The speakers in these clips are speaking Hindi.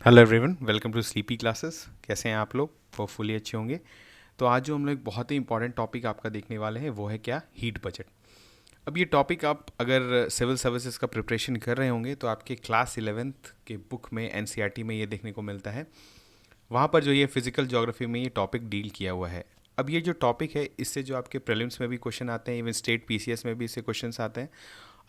Hello everyone, welcome to sleepy classes. कैसे हैं आप लोग? होपफुली अच्छे होंगे। तो आज जो हम लोग एक बहुत ही इंपॉर्टेंट टॉपिक आपका देखने वाले हैं वो है क्या, हीट बजट। अब ये टॉपिक आप अगर सिविल सर्विसेज का प्रिपरेशन कर रहे होंगे तो आपके क्लास 11th के बुक में एनसीईआरटी में ये देखने को मिलता है। वहाँ पर जो ये फिजिकल ज्योग्राफी में ये टॉपिक डील किया हुआ है। अब ये जो टॉपिक है इससे जो आपके प्रीलिम्स में भी क्वेश्चन आते हैं, इवन स्टेट पीसीएस में भी इससे क्वेश्चंस आते हैं।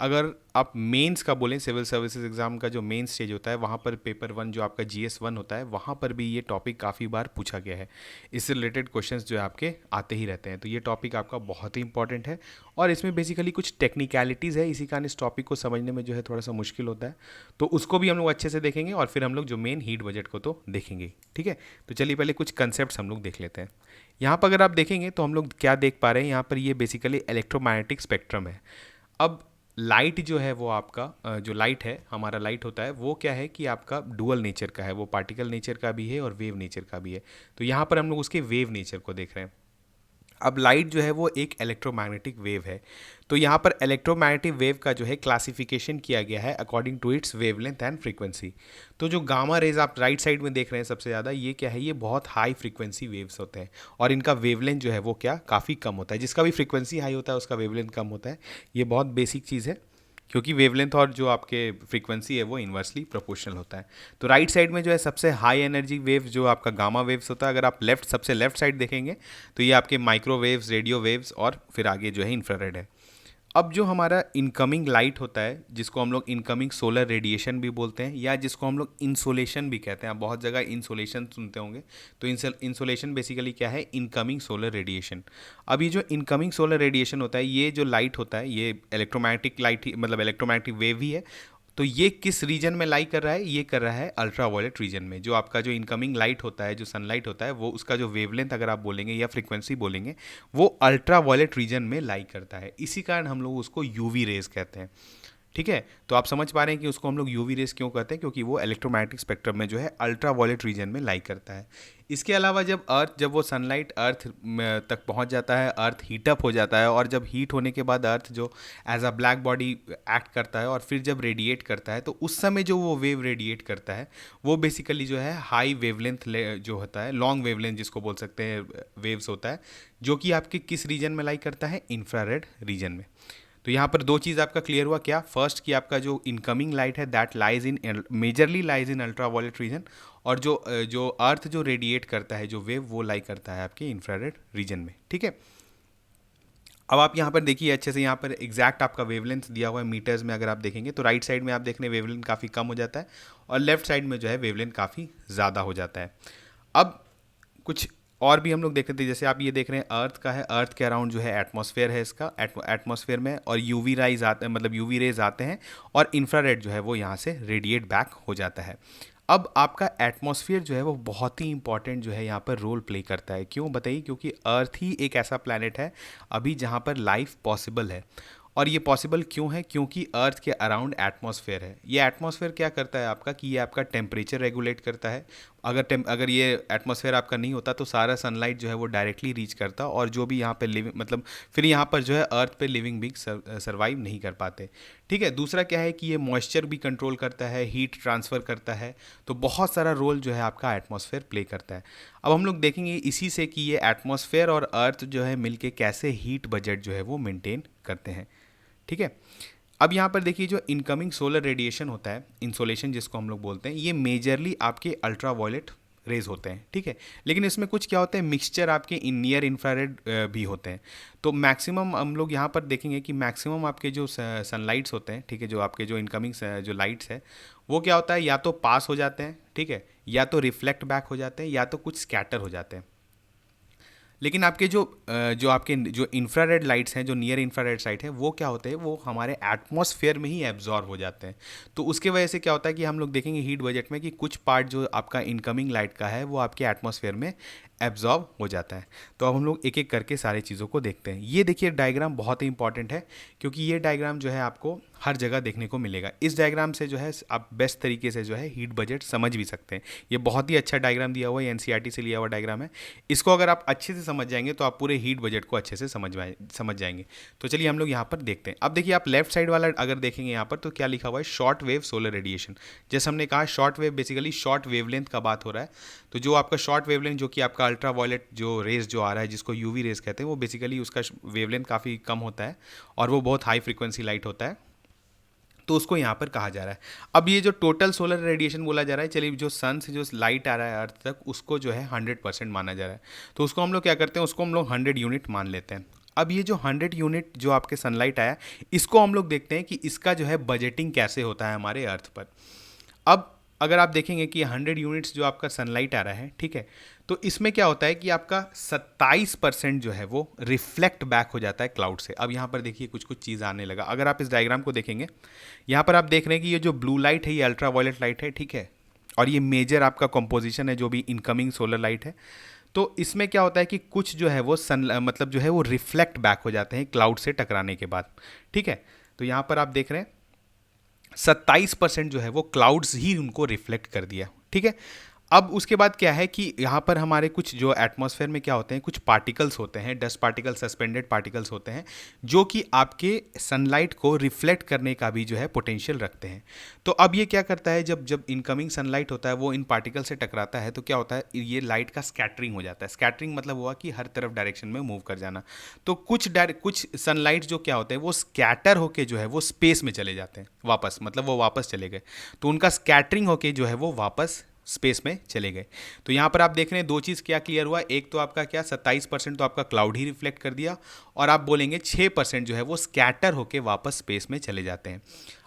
अगर आप मेंस का बोलें, सिविल सर्विसेज एग्जाम का जो मेन स्टेज होता है वहाँ पर पेपर वन जो आपका GS1 होता है वहाँ पर भी ये टॉपिक काफ़ी बार पूछा गया है। इससे रिलेटेड क्वेश्चंस जो है आपके आते ही रहते हैं। तो ये टॉपिक आपका बहुत ही इंपॉर्टेंट है और इसमें बेसिकली कुछ टेक्निकलिटीज़ है, इसी कारण इस टॉपिक को समझने में जो है थोड़ा सा मुश्किल होता है। तो उसको भी हम लोग अच्छे से देखेंगे और फिर हम लोग जो मेन हीट बजट को तो देखेंगे। ठीक है, तो चलिए पहले कुछ कंसेप्ट हम लोग देख लेते हैं। यहाँ पर अगर आप देखेंगे तो हम लोग क्या देख पा रहे हैं, यहाँ पर ये बेसिकली इलेक्ट्रोमैग्नेटिक स्पेक्ट्रम है। अब लाइट जो है वो आपका जो लाइट है, हमारा लाइट होता है वो क्या है कि आपका डुअल नेचर का है, वो पार्टिकल नेचर का भी है और वेव नेचर का भी है। तो यहाँ पर हम लोग उसके वेव नेचर को देख रहे हैं। अब लाइट जो है वो एक इलेक्ट्रोमैग्नेटिक वेव है। तो यहाँ पर इलेक्ट्रोमैग्नेटिक वेव का जो है क्लासिफिकेशन किया गया है according to its wavelength and frequency. तो जो गामा रेज आप राइट साइड में देख रहे हैं सबसे ज़्यादा, ये क्या है, ये बहुत हाई फ्रीक्वेंसी वेव्स होते हैं और इनका वेवलेंथ जो है वो क्या, काफ़ी कम होता है। जिसका भी फ्रीक्वेंसी हाई होता है उसका वेवलेंथ कम होता है। ये बहुत बेसिक चीज़ है क्योंकि वेवलेंथ और जो आपके फ्रीक्वेंसी है वो इन्वर्सली प्रोपोर्शनल होता है। तो राइट साइड में जो है सबसे हाई एनर्जी वेव जो आपका गामा वेव्स होता है। अगर आप सबसे लेफ्ट साइड देखेंगे तो ये आपके माइक्रोवेव्स, रेडियो वेव्स और फिर आगे जो है इंफ्रारेड है। अब जो हमारा इनकमिंग लाइट होता है जिसको हम लोग इनकमिंग सोलर रेडिएशन भी बोलते हैं या जिसको हम लोग इंसोलेशन भी कहते हैं, आप बहुत जगह इंसोलेशन सुनते होंगे। तो इंसोलेशन बेसिकली क्या है, इनकमिंग सोलर रेडिएशन। अब ये जो इनकमिंग सोलर रेडिएशन होता है, ये जो लाइट होता है ये इलेक्ट्रोमैग्नेटिक लाइट ही, मतलब इलेक्ट्रोमैग्नेटिक वेव ही है। तो ये किस रीजन में लाई कर रहा है, ये कर रहा है अल्ट्रा वायलेट रीजन में। जो आपका जो इनकमिंग लाइट होता है, जो सनलाइट होता है, वो उसका जो वेवलेंथ अगर आप बोलेंगे या फ्रीक्वेंसी बोलेंगे, वो अल्ट्रा वायलेट रीजन में लाई करता है। इसी कारण हम लोग उसको यूवी रेज कहते हैं। ठीक है, तो आप समझ पा रहे हैं कि उसको हम लोग यूवी रेस क्यों कहते हैं, क्योंकि वो इलेक्ट्रोमैग्नेटिक स्पेक्ट्रम में जो है अल्ट्रा वायलेट रीजन में लाई करता है। इसके अलावा जब वो सनलाइट अर्थ तक पहुंच जाता है, अर्थ हीटअप हो जाता है और जब हीट होने के बाद अर्थ जो as a black body act करता है और फिर जब रेडिएट करता है, तो उस समय जो वो वेव रेडिएट करता है वो बेसिकली जो है हाई वेवलेंथ जो होता है, लॉन्ग वेवलेंथ जिसको बोल सकते हैं, वेव्स होता है, जो कि आपके किस रीजन में लाई करता है, इंफ्रारेड रीजन में। तो यहाँ पर दो चीज़ आपका क्लियर हुआ क्या, फर्स्ट कि आपका जो इनकमिंग लाइट है that lies in majorly lies in ultraviolet region, और जो अर्थ जो रेडिएट करता है, जो वेव, वो लाई करता है आपके इंफ्रारेड रीजन में। ठीक है, अब आप यहाँ पर देखिए अच्छे से, यहाँ पर एग्जैक्ट आपका वेवलेंथ दिया हुआ है मीटर्स में। अगर आप देखेंगे तो राइट साइड में आप देख रहे हैं वेवलेंथ काफ़ी कम हो जाता है और लेफ्ट साइड में जो है वेवलेंथ काफ़ी ज़्यादा हो जाता है। अब कुछ और भी हम लोग देख रहे थे, जैसे आप ये देख रहे हैं अर्थ का है, अर्थ के अराउंड जो है एटमॉस्फेयर है इसका, एटमॉस्फेयर में, और यूवी राइज आते हैं, मतलब यूवी रेज आते हैं और इंफ्रारेड जो है वो यहाँ से रेडिएट बैक हो जाता है। अब आपका एटमॉस्फेयर जो है वो बहुत ही इंपॉर्टेंट जो है यहाँ पर रोल प्ले करता है। क्यों बताइए, क्योंकि अर्थ ही एक ऐसा प्लैनेट है अभी जहाँ पर लाइफ पॉसिबल है। और ये पॉसिबल क्यों है, क्योंकि अर्थ के अराउंड एटमॉस्फेयर है। ये एटमॉस्फेयर क्या करता है आपका, कि ये आपका टेम्परेचर रेगुलेट करता है। अगर ये एटमॉस्फेयर आपका नहीं होता तो सारा सनलाइट जो है वो डायरेक्टली रीच करता और जो भी यहाँ पे लिविंग, मतलब फिर यहाँ पर जो है अर्थ पे लिविंग बींग सर्वाइव नहीं कर पाते। ठीक है, दूसरा क्या है कि ये मॉइस्चर भी कंट्रोल करता है, हीट ट्रांसफ़र करता है। तो बहुत सारा रोल जो है आपका एटमॉस्फेयर प्ले करता है। अब हम लोग देखेंगे इसी से कि ये एटमॉस्फेयर और अर्थ जो है मिलके कैसे हीट बजट जो है वो मेंटेन करते हैं। ठीक है, अब यहाँ पर देखिए जो इनकमिंग सोलर रेडिएशन होता है, इंसोलेशन जिसको हम लोग बोलते हैं, ये मेजरली आपके अल्ट्रा वायलेट रेज होते हैं। ठीक है, लेकिन इसमें कुछ क्या होता है, मिक्सचर आपके इन नियर इंफ्रारेड भी होते हैं। तो मैक्सिमम हम लोग यहाँ पर देखेंगे कि मैक्सिमम आपके जो सनलाइट्स होते हैं, ठीक है, जो आपके जो इनकमिंग जो लाइट्स है, वो क्या होता है, या तो पास हो जाते हैं, ठीक है, या तो रिफ्लेक्ट बैक हो जाते हैं, या तो कुछ स्कैटर हो जाते हैं। लेकिन आपके जो आपके जो इंफ्रारेड लाइट्स हैं, जो नियर इंफ्रारेड साइट है, वो क्या होते हैं, वो हमारे एटमॉस्फेयर में ही एब्जॉर्ब हो जाते हैं। तो उसके वजह से क्या होता है कि हम लोग देखेंगे हीट बजट में कि कुछ पार्ट जो आपका इनकमिंग लाइट का है वो आपके एटमॉस्फेयर में एब्जॉर्ब हो जाता है। तो अब हम लोग एक एक करके सारी चीज़ों को देखते हैं। ये देखिए डायग्राम बहुत ही इंपॉर्टेंट है, क्योंकि ये डायग्राम जो है आपको हर जगह देखने को मिलेगा। इस डायग्राम से जो है आप बेस्ट तरीके से जो है हीट बजट समझ भी सकते हैं। ये बहुत ही अच्छा डायग्राम दिया हुआ है, एनसीईआरटी से लिया हुआ डायग्राम है। इसको अगर आप अच्छे से समझ जाएंगे तो आप पूरे हीट बजट को अच्छे से समझ जाएंगे। तो चलिए हम लोग यहाँ पर देखते हैं। अब देखिए आप लेफ्ट साइड वाला अगर देखेंगे यहाँ पर, तो क्या लिखा हुआ है, शॉर्ट वेव सोलर रेडिएशन। जैसे हमने कहा short wave basically short wavelength का बात हो रहा है। तो जो आपका शॉर्ट वेवलेंथ जो कि आपका अल्ट्रा वायलेट जो रेज जो आ रहा है, जिसको यूवी रेज कहते हैं, वो बेसिकली उसका वेवलेंथ काफ़ी कम होता है और वो बहुत हाई फ्रिक्वेंसी लाइट होता है, तो उसको यहाँ पर कहा जा रहा है। अब ये जो टोटल सोलर रेडिएशन बोला जा रहा है, चलिए जो सन से जो लाइट आ रहा है अर्थ तक, उसको जो है 100% माना जा रहा है। तो उसको हम लोग क्या करते हैं, उसको हम लोग 100 यूनिट मान लेते हैं। अब ये जो 100 यूनिट जो आपके सनलाइट आया, इसको हम लोग देखते हैं कि इसका जो है बजटिंग कैसे होता है हमारे अर्थ पर। अब अगर आप देखेंगे कि 100 यूनिट्स जो आपका सनलाइट आ रहा है, ठीक है, तो इसमें क्या होता है कि आपका 27% जो है वो रिफ्लेक्ट बैक हो जाता है क्लाउड से। अब यहाँ पर देखिए कुछ कुछ चीज़ आने लगा। अगर आप इस डायग्राम को देखेंगे, यहाँ पर आप देख रहे हैं कि ये जो ब्लू लाइट है ये अल्ट्रा वायलेट लाइट है, ठीक है, और ये मेजर आपका कंपोजिशन है जो भी इनकमिंग सोलर लाइट है। तो इसमें क्या होता है कि कुछ जो है वो मतलब जो है वो रिफ्लेक्ट बैक हो जाते हैं क्लाउड से टकराने के बाद, ठीक है। तो यहाँ पर आप देख रहे हैं 27% जो है वो क्लाउड्स ही उनको रिफ्लेक्ट कर दिया, ठीक है। अब उसके बाद क्या है कि यहाँ पर हमारे कुछ जो एटमॉस्फेयर में क्या होते हैं, कुछ पार्टिकल्स होते हैं, डस्ट पार्टिकल, सस्पेंडेड पार्टिकल्स होते हैं, जो कि आपके सनलाइट को रिफ्लेक्ट करने का भी जो है पोटेंशियल रखते हैं। तो अब ये क्या करता है, जब जब इनकमिंग सनलाइट होता है वो इन पार्टिकल से टकराता है, तो क्या होता है, ये लाइट का स्कैटरिंग हो जाता है। स्कैटरिंग मतलब हुआ कि हर तरफ डायरेक्शन में मूव कर जाना। तो कुछ सनलाइट जो क्या होते हैं वो स्कैटर होके जो है वो स्पेस में चले जाते हैं वापस, मतलब वो वापस चले गए, तो उनका स्कैटरिंग होके जो है वो वापस स्पेस में चले गए। तो यहाँ पर आप देख रहे हैं दो चीज़ क्या क्लियर हुआ, एक तो आपका क्या 27% तो आपका क्लाउड ही रिफ्लेक्ट कर दिया, और आप बोलेंगे 6% जो है वो स्कैटर होके वापस स्पेस में चले जाते हैं।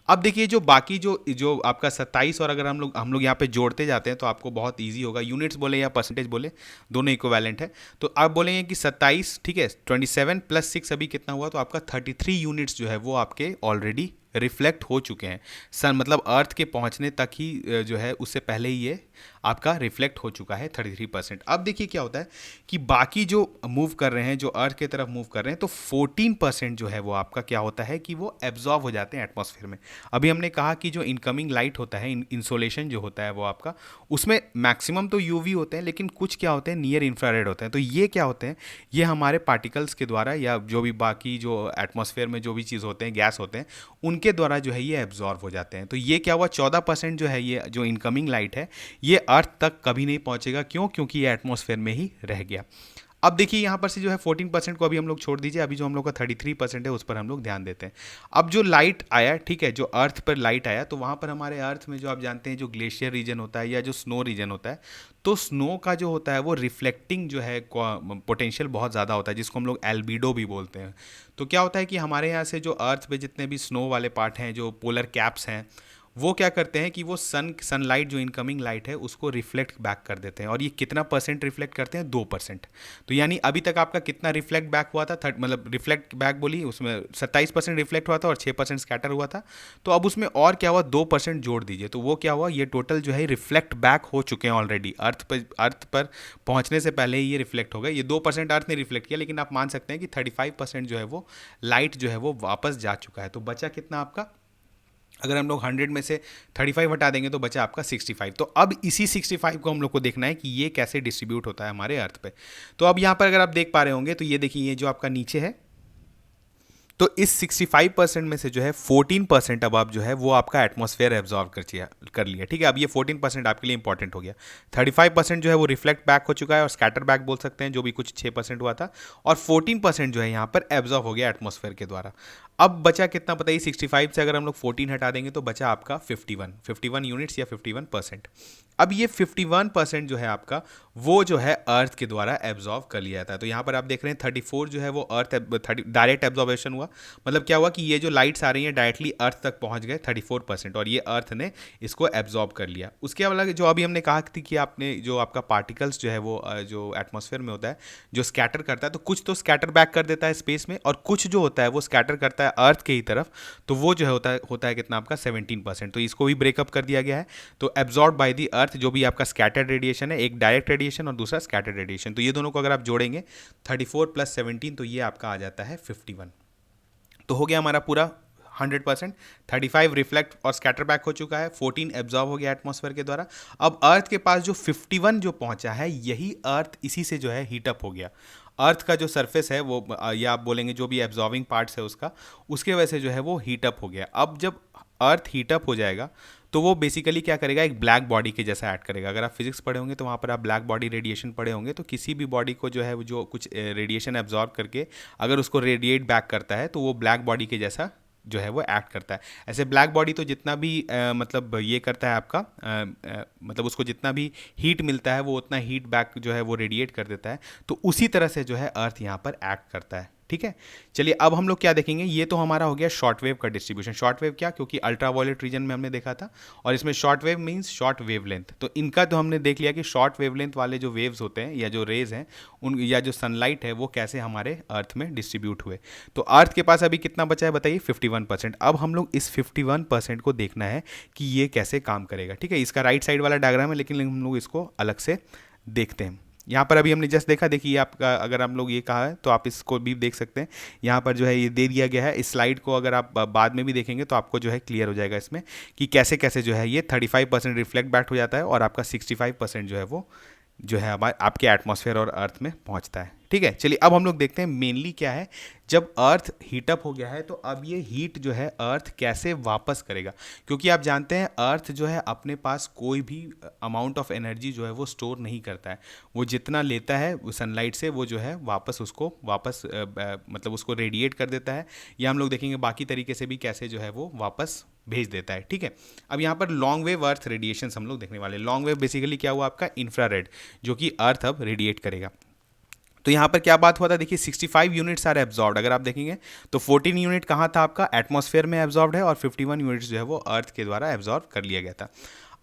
अब देखिए जो बाकी जो आपका 27, और अगर हम लोग यहाँ पे जोड़ते जाते हैं तो आपको बहुत इजी होगा, यूनिट्स बोले या परसेंटेज बोले दोनों इक्विवेलेंट है। तो आप बोलेंगे कि 27, ठीक है, 27 + 6 अभी कितना हुआ, तो आपका 33 यूनिट्स जो है वो आपके ऑलरेडी रिफ्लेक्ट हो चुके हैं। सन मतलब अर्थ के पहुंचने तक ही जो है उससे पहले ही ये आपका रिफ्लेक्ट हो चुका है 33%। अब देखिए क्या होता है कि बाकी जो मूव कर रहे हैं, जो अर्थ की तरफ मूव कर रहे हैं, तो 14% जो है वो आपका क्या होता है कि वो एब्जॉर्ब हो जाते हैं एटमॉस्फेयर में। अभी हमने कहा कि जो इनकमिंग लाइट होता है, इंसोलेशन जो होता है वो आपका, उसमें मैक्सिमम तो यूवी होते हैं, लेकिन कुछ क्या होते हैं नियर इंफ्रारेड होते हैं। तो ये क्या होते हैं, ये हमारे पार्टिकल्स के द्वारा या जो भी बाकी जो एटमॉस्फेयर में जो भी चीज़ होते हैं, गैस होते हैं, उनके द्वारा जो है ये एब्जॉर्ब हो जाते हैं। तो ये क्या हुआ, 14% जो है ये जो इनकमिंग लाइट है ये अर्थ तक कभी नहीं पहुंचेगा। क्यों? क्योंकि ये एटमॉस्फेयर में ही रह गया। अब देखिए यहाँ पर से जो है 14% को अभी हम लोग छोड़ दीजिए, अभी जो हम लोग का 33% है उस पर हम लोग ध्यान देते हैं। अब जो लाइट आया, ठीक है, जो अर्थ पर लाइट आया, तो वहाँ पर हमारे अर्थ में जो आप जानते हैं जो ग्लेशियर रीजन होता है या जो स्नो रीजन होता है, तो स्नो का जो होता है वो रिफ्लेक्टिंग जो है पोटेंशियल बहुत ज़्यादा होता है, जिसको हम लोग एल्बिडो भी बोलते हैं। तो क्या होता है कि हमारे यहाँ से जो अर्थ पे जितने भी स्नो वाले पार्ट हैं, जो पोलर कैप्स हैं, वो क्या करते हैं कि वो सनलाइट जो इनकमिंग लाइट है उसको रिफ्लेक्ट बैक कर देते हैं। और ये कितना % रिफ्लेक्ट करते हैं, 2%। तो यानी अभी तक आपका कितना रिफ्लेक्ट बैक हुआ था, मतलब रिफ्लेक्ट बैक बोलिए, उसमें 27% रिफ्लेक्ट हुआ था और 6% स्कैटर हुआ था। तो अब उसमें और क्या हुआ, 2% जोड़ दीजिए, तो वो क्या हुआ, ये टोटल जो है रिफ्लेक्ट बैक हो चुके हैं ऑलरेडी। अर्थ पर पहुंचने से पहले ही ये रिफ्लेक्ट हो गए। ये 2% अर्थ ने रिफ्लेक्ट किया, लेकिन आप मान सकते हैं कि 35% जो है वो लाइट जो है वो वापस जा चुका है। तो बचा कितना आपका, अगर हम लोग 100 में से 35 हटा देंगे तो बचा आपका 65। तो अब इसी 65 को हम लोग को देखना है कि ये कैसे डिस्ट्रीब्यूट होता है हमारे अर्थ पे। तो अब यहाँ पर अगर आप देख पा रहे होंगे तो ये देखिए, ये जो आपका नीचे है, तो इस 65% में से जो है 14% अब आप जो है वो आपका एटमॉस्फेयर एब्जॉर्व कर लिया, ठीक है। अब ये 14% आपके लिए इंपॉर्टेंट हो गया। 35% जो है वो रिफ्लेक्ट बैक हो चुका है और स्कैटर बैक बोल सकते हैं, जो भी कुछ 6% हुआ था, और 14% जो है यहाँ पर एब्जॉर्व हो गया एटमॉस्फेयर के द्वारा। अब बचा कितना पता ही, 65 से अगर हम लोग 14 हटा देंगे तो बचा आपका 51 यूनिट्स या 51%। अब ये 51% जो है आपका वो जो है अर्थ के द्वारा एब्जॉर्व कर लिया जाता है। तो यहाँ पर आप देख रहे हैं 34 जो है वो अर्थ डायरेक्ट एब्जॉर्बेशन हुआ। मतलब क्या हुआ कि ये जो लाइट्स आ रही हैं डायरेक्टली अर्थ तक पहुँच गए 34%, और ये अर्थ ने इसको एब्जॉर्ब कर लिया। उसके अलावा जो अभी हमने कहा थी कि आपने जो आपका पार्टिकल्स जो है वो जो एटमॉस्फेयर में होता है जो स्कैटर करता है, तो कुछ तो स्कैटर बैक कर देता है स्पेस में, और कुछ जो होता है वो स्कैटर करता जाता है अर्थ के ही तरफ, तो वो जो है होता है कितना आपका 17%। तो इसको भी ब्रेकअप कर दिया गया है। तो एब्जॉर्ब बाय द अर्थ जो भी आपका स्कैटर्ड रेडिएशन है, एक डायरेक्ट रेडिएशन और दूसरा स्कैटर्ड रेडिएशन, तो ये दोनों को अगर आप जोड़ेंगे 34 + 17 तो ये आपका आ जाता है 51। तो हो गया हमारा पूरा 100%। 35 रिफ्लेक्ट और स्कैटर बैक हो चुका है, 14 एब्जॉर्ब हो गया एटमॉस्फेयर के द्वारा। अब अर्थ के पास जो 51 जो पहुंचा है, यही अर्थ इसी से जो है हीटअप हो गया। अर्थ का जो सरफेस है वो, या आप बोलेंगे जो भी एब्जॉर्बिंग पार्ट्स है उसका, उसके वजह से जो है वो हीटअप हो गया। अब जब अर्थ हीटअप हो जाएगा तो वो बेसिकली क्या करेगा, एक ब्लैक बॉडी के जैसा ऐड करेगा। अगर आप फिजिक्स पढ़े होंगे तो वहाँ पर आप ब्लैक बॉडी रेडिएशन पढ़े होंगे। तो किसी भी बॉडी को जो है वो जो कुछ रेडिएशन एब्जॉर्ब करके अगर उसको रेडिएट बैक करता है तो वो ब्लैक बॉडी के जैसा जो है वो एक्ट करता है। ऐसे ब्लैक बॉडी तो जितना भी मतलब ये करता है आपका, मतलब उसको जितना भी हीट मिलता है वो उतना हीट बैक जो है वो रेडिएट कर देता है। तो उसी तरह से जो है अर्थ यहाँ पर एक्ट करता है। ठीक है, चलिए अब हम लोग क्या देखेंगे, ये तो हमारा हो गया शॉर्ट वेव का डिस्ट्रीब्यूशन। शॉर्ट वेव क्या, क्योंकि अल्ट्रा वायलेट रीजन में हमने देखा था, और इसमें short wave means short wavelength. तो इनका तो हमने देख लिया कि शॉर्ट वेवलेंथ वाले जो वेव्स होते हैं या जो रेज हैं उन, या जो सनलाइट है वो कैसे हमारे अर्थ में डिस्ट्रीब्यूट हुए। तो अर्थ के पास अभी कितना बचा है बताइए, 51%। अब हम लोग इस 51% को देखना है कि ये कैसे काम करेगा। ठीक है, इसका राइट साइड वाला डायग्राम है, लेकिन हम लोग इसको अलग से देखते हैं। यहाँ पर अभी हमने जस्ट देखा, देखिए आपका अगर हम लोग ये कहा है तो आप इसको भी देख सकते हैं। यहाँ पर जो है ये दे दिया गया है। इस स्लाइड को अगर आप बाद में भी देखेंगे तो आपको जो है क्लियर हो जाएगा इसमें कि कैसे कैसे जो है ये 35% रिफ्लेक्ट बैक हो जाता है और आपका 65% जो है वो जो है आपके एटमॉस्फेयर और अर्थ में पहुंचता है। ठीक है, चलिए अब हम लोग देखते हैं मेनली क्या है। जब अर्थ हीटअप हो गया है तो अब ये हीट जो है अर्थ कैसे वापस करेगा, क्योंकि आप जानते हैं अर्थ जो है अपने पास कोई भी अमाउंट ऑफ एनर्जी जो है वो स्टोर नहीं करता है। वो जितना लेता है सनलाइट से वो जो है वापस मतलब उसको रेडिएट कर देता है, या हम लोग देखेंगे बाकी तरीके से भी कैसे जो है वो वापस भेज देता है। ठीक है, अब यहाँ पर लॉन्ग वेव अर्थ रेडिएशन हम लोग देखने वाले। लॉन्ग वेव बेसिकली क्या हुआ आपका, इंफ्रारेड, जो कि अर्थ अब रेडिएट करेगा। तो यहाँ पर क्या बात हुआ था, देखिए 65 यूनिट्स आर एब्जॉर्ब्ड। अगर आप देखेंगे तो 14 यूनिट कहाँ था आपका, एटमॉस्फेयर में एब्जॉर्ब्ड है, और 51 यूनिट्स जो है वो अर्थ के द्वारा एब्जॉर्ब कर लिया गया था।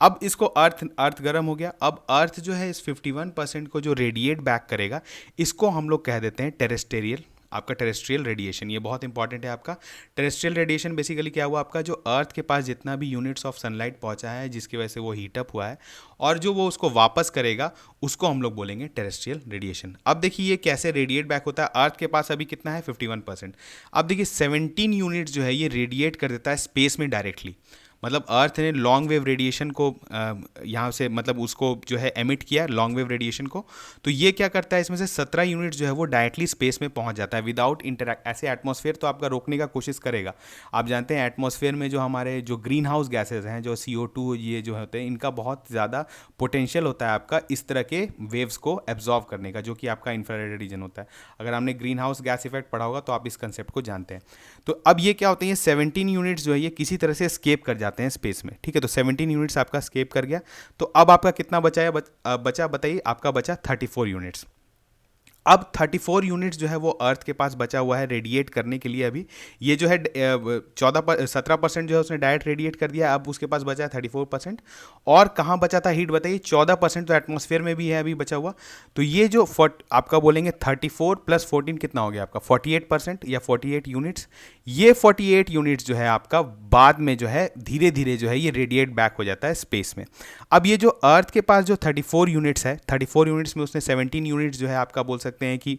अब इसको अर्थ गर्म हो गया। अब अर्थ जो है इस 51% को जो रेडिएट बैक करेगा, इसको हम लोग कह देते हैं टेरेस्टेरियल, आपका टेरेस्ट्रियल रेडिएशन। ये बहुत इंपॉर्टेंट है आपका। टेरेस्ट्रियल रेडिएशन बेसिकली क्या हुआ आपका, जो अर्थ के पास जितना भी यूनिट्स ऑफ सनलाइट पहुंचा है जिसकी वजह से वो हीटअप हुआ है, और जो वो उसको वापस करेगा उसको हम लोग बोलेंगे टेरेस्ट्रियल रेडिएशन। अब देखिए ये कैसे रेडिएट बैक होता है। अर्थ के पास अभी कितना है, 51%। अब देखिए 17 यूनिट्स जो है ये रेडिएट कर देता है स्पेस में डायरेक्टली। मतलब अर्थ ने लॉन्ग वेव रेडिएशन को यहाँ से मतलब उसको जो है एमिट किया लॉन्ग वेव रेडिएशन को। तो ये क्या करता है, इसमें से 17 यूनिट जो है वो डायरेक्टली स्पेस में पहुँच जाता है विदाउट इंटरैक्ट। ऐसे एटमॉस्फेयर तो आपका रोकने का कोशिश करेगा। आप जानते हैं एटमॉस्फेयर में जो हमारे जो ग्रीन हाउस गैसेज हैं, जो CO2 ये जो होते हैं, इनका बहुत ज़्यादा पोटेंशियल होता है आपका इस तरह के वेव्स को एब्जॉर्व करने का, जो कि आपका इंफ्रारेड रीजन होता है। अगर आपने ग्रीन हाउस गैस इफेक्ट पढ़ा होगा तो आप इस कंसेप्ट को जानते हैं। तो अब ये क्या होते हैं, 17 यूनिट्स जो है ये किसी तरह से स्केप कर जाते हैं स्पेस में। ठीक है, तो 17 यूनिट्स आपका स्केप कर गया। तो अब आपका कितना बचा बताइए, आपका बचा 34 यूनिट्स। अब 34 यूनिट्स जो है वो अर्थ के पास बचा हुआ है रेडिएट करने के लिए। अभी ये जो है 17% जो है उसने डायरेक्ट रेडिएट कर दिया। अब उसके पास बचा है 34%। और कहाँ बचा था हीट बताइए, 14% तो एटमॉस्फेयर में भी है अभी बचा हुआ। तो ये जो आपका बोलेंगे 34 + 14 कितना हो गया आपका, 48% या 48 यूनिट्स। ये 48 यूनिट्स जो है आपका बाद में जो है धीरे धीरे जो है ये रेडिएट बैक हो जाता है स्पेस में। अब ये जो अर्थ के पास जो 34 यूनिट्स है, 34 यूनिट्स में उसने 17 यूनिट्स जो है आपका बोल सकते हैं कि,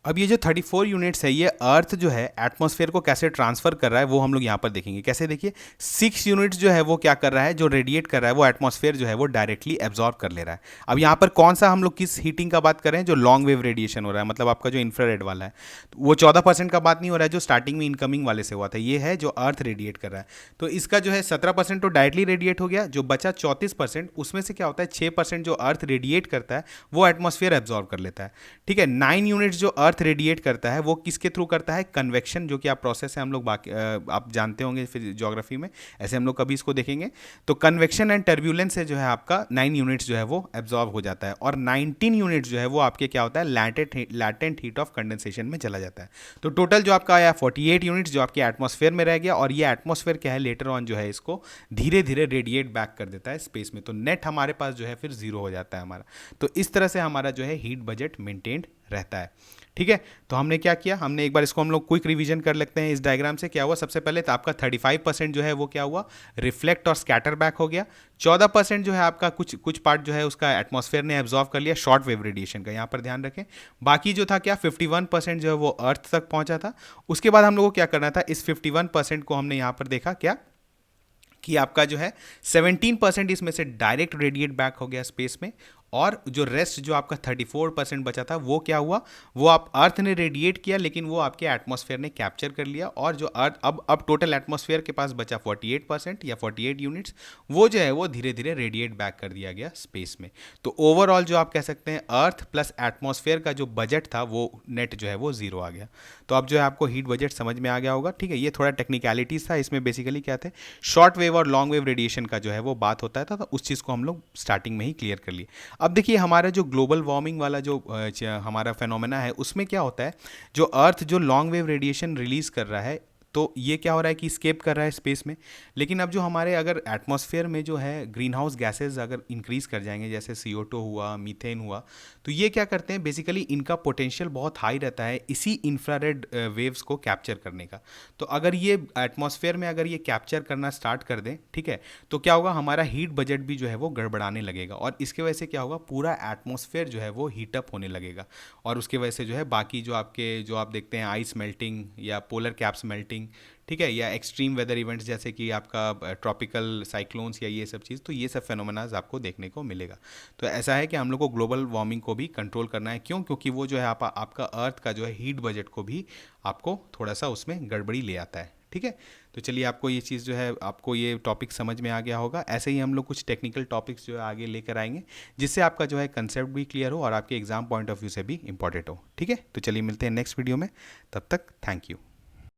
अब ये जो 34 यूनिट्स है ये अर्थ जो है एटमॉस्फेयर को कैसे ट्रांसफर कर रहा है वो हम लोग यहाँ पर देखेंगे। कैसे देखिए, 6 यूनिट्स जो है वो क्या कर रहा है, जो रेडिएट कर रहा है वो एटमॉस्फेयर जो है वो डायरेक्टली एब्जॉर्ब कर ले रहा है। अब यहाँ पर कौन सा हम लोग किस हीटिंग का बात कर रहे हैं, जो लॉन्ग वेव रेडिएशन हो रहा है, मतलब आपका जो इंफ्रारेड वाला है, तो वो 14% का बात नहीं हो रहा है जो स्टार्टिंग में इनकमिंग वाले से हुआ था। ये है जो अर्थ रेडिएट कर रहा है। तो इसका जो है 17% तो डायरेक्टली रेडिएट हो गया। जो बचा 34% उसमें से क्या होता है, 6% जो अर्थ रेडिएट करता है वो एटमॉस्फेयर एब्जॉर्ब कर लेता है। ठीक है, 9 यूनिट्स जो अर्थ रेडिएट करता है वो किसके थ्रू करता है, कन्वेक्शन, जो कि आप प्रोसेस है हम लोग बाकी आप जानते होंगे फिर ज्योग्राफी में, ऐसे हम लोग कभी इसको देखेंगे। तो कन्वेक्शन एंड टर्ब्यूलेंस से जो है आपका 9 यूनिट्स जो है वो एब्जॉर्ब हो जाता है, और 19 यूनिट्स जो है वो आपके क्या होता है, लैटेंट हीट ऑफ कंडेंसेशन में चला जाता है। तो टोटल जो आपका आया 48 यूनिट्स जो आपके एटमॉस्फेयर में रह गया, और ये एटमॉस्फेयर क्या है लेटर ऑन जो है इसको धीरे धीरे रेडिएट बैक कर देता है स्पेस में। तो नेट हमारे पास जो है फिर 0 हो जाता है हमारा। तो इस तरह से हमारा जो है हीट बजट मेंटेन्ड रहता है। ठीक है, तो हमने क्या किया, हमने एक बार इसको हम लोग क्विक रिवीजन कर लेते हैं। इस डायग्राम से क्या हुआ, सबसे पहले तो आपका 35% जो है वो क्या हुआ, रिफ्लेक्ट और स्कैटर बैक हो गया। 14% जो है आपका कुछ कुछ पार्ट जो है उसका एटमॉस्फेयर ने एब्जॉर्व कर लिया शॉर्ट वेव रेडिएशन का, यहाँ पर ध्यान रखें। बाकी जो था क्या 51% जो है वो अर्थ तक पहुंचा था। उसके बाद हम लोग को क्या करना था, इस 51% को हमने यहाँ पर देखा क्या कि आपका जो है 17% इसमें से डायरेक्ट रेडिएट बैक हो गया स्पेस में, और जो रेस्ट जो आपका 34% बचा था वो क्या हुआ, वो आप अर्थ ने रेडिएट किया लेकिन वो आपके एटमॉस्फेयर ने कैप्चर कर लिया, और जो अर्थ अब टोटल एटमॉस्फेयर के पास बचा 48% या 48 यूनिट्स, वो जो है वो धीरे धीरे रेडिएट बैक कर दिया गया स्पेस में। तो ओवरऑल जो आप कह सकते हैं अर्थ प्लस एटमॉस्फेयर का जो बजट था वो नेट जो है वो जीरो आ गया। तो अब जो है आपको हीट बजट समझ में आ गया होगा। ठीक है, ये थोड़ा टेक्निकलिटीज था, इसमें बेसिकली क्या थे, शॉर्ट वेव और लॉन्ग वेव रेडिएशन का जो है वो बात होता था, तो उस चीज़ को हम लोग स्टार्टिंग में ही क्लियर कर लिए। अब देखिए हमारा जो ग्लोबल वार्मिंग वाला जो हमारा फेनोमेना है उसमें क्या होता है, जो अर्थ जो लॉन्ग वेव रेडिएशन रिलीज कर रहा है तो ये क्या हो रहा है कि स्केप कर रहा है स्पेस में। लेकिन अब जो हमारे अगर एटमॉस्फेयर में जो है ग्रीन हाउस गैसेज अगर इंक्रीज कर जाएंगे, जैसे CO2 हुआ, मीथेन हुआ, तो ये क्या करते हैं बेसिकली, इनका पोटेंशियल बहुत हाई रहता है इसी इंफ्रारेड वेव्स को कैप्चर करने का। तो अगर ये एटमॉस्फेयर में अगर ये कैप्चर करना स्टार्ट कर दें, ठीक है, तो क्या होगा, हमारा हीट बजट भी जो है वो गड़बड़ाने लगेगा, और इसके वजह से क्या होगा, पूरा एटमॉस्फेयर जो है वो हीटअप होने लगेगा, और उसके वजह से जो है बाकी जो आपके जो आप देखते हैं आइस मेल्टिंग या पोलर कैप्स मेल्टिंग, ठीक है, या एक्सट्रीम वेदर इवेंट्स जैसे कि आपका ट्रॉपिकल साइक्लोन्स या ये सब चीज़, तो ये सब फेनोमेनाज आपको देखने को मिलेगा। तो ऐसा है कि हम लोग को ग्लोबल वार्मिंग को भी कंट्रोल करना है। क्यों? क्योंकि वो जो है आपका अर्थ का जो है हीट बजट को भी आपको थोड़ा सा उसमें गड़बड़ी ले आता है। ठीक है, तो चलिए आपको ये चीज़ जो है, आपको ये टॉपिक समझ में आ गया होगा। ऐसे ही हम लोग कुछ टेक्निकल टॉपिक्स जो है आगे लेकर आएंगे, जिससे आपका जो है कंसेप्ट भी क्लियर हो और आपके एग्जाम पॉइंट ऑफ व्यू से भी इंपॉर्टेंट हो। ठीक है, तो चलिए मिलते हैं नेक्स्ट वीडियो में, तब तक थैंक यू।